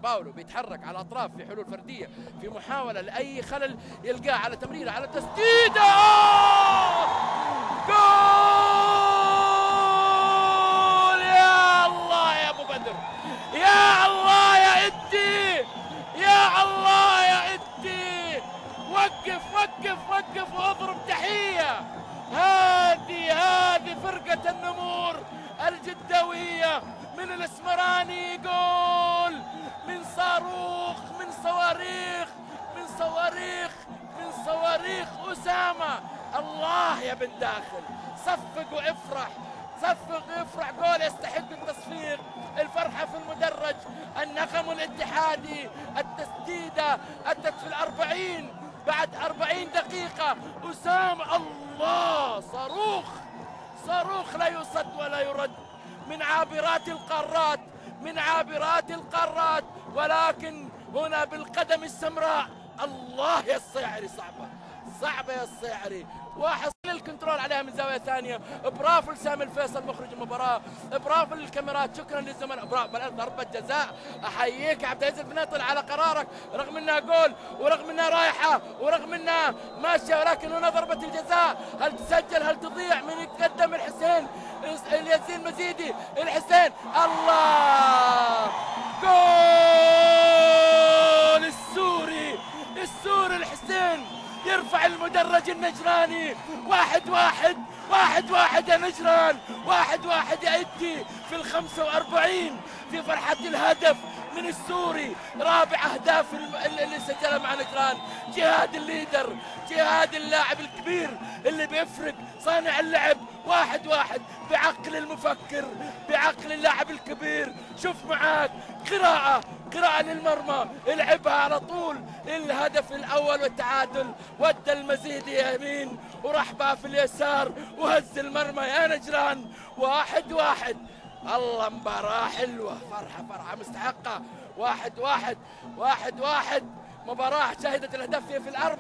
باولو بيتحرك على الاطراف في حلول فرديه، في محاوله لاي خلل يلقاه على تمريره، على تسديده. جول! يا الله يا ابو بدر، يا الله يا ادي، يا الله يا ادي. وقف وقف وقف واضرب تحيه. هذه فرقه النمور الجداويه من الاسمراني. جول من صاروخ، من صواريخ، من صواريخ، من صواريخ أسامة. الله يا بن داخل، صفق وافرح، صفق وافرح. جول يستحق التصفيق، الفرحة في المدرج، النغم الاتحادي. التسديدة أتت في 40 بعد 40 دقيقة. أسامة الله، صاروخ، صاروخ لا يصد ولا يرد، من عابرات القارات، من عابرات القارات. ولكن هنا بالقدم السمراء. الله يا الصيعري، صعبة صعبة يا الصيعري. واحد الكنترول عليها من زاوية ثانية. برافو لسامي الفيصل مخرج المباراة، برافو للكاميرات، شكرا للزملاء. برافو ضربة جزاء. احييك يا عبد العزيز الفنيطل على قرارك، رغم انها جول ورغم انها رايحة ورغم انها ماشية، ولكن هنا ضربة الجزاء. هل تسجل هل تضيع؟ من يتقدم؟ الحسين، الياسين مزيدي، الحسين. الله، جول السوري، السوري الحسين يرفع المدرج النجراني. 1-1، 1-1 يا نجران، 1-1 يا ادي في 45 في فرحة الهدف من السوري. رابع اهداف اللي سجلها مع نجران. جهاد الليدر، جهاد اللاعب الكبير اللي بيفرق، صانع اللعب. 1-1 بعقل المفكر، بعقل اللاعب الكبير. شوف معاك قراءة للمرمى، العبها على طول. الهدف الأول والتعادل، ودى المزيد يمين وراح بها في اليسار وهز المرمى يا نجران. 1-1. الله، مباراة حلوة، فرحة مستحقة. 1-1 مباراة شهدت الأهداف في الأربعة.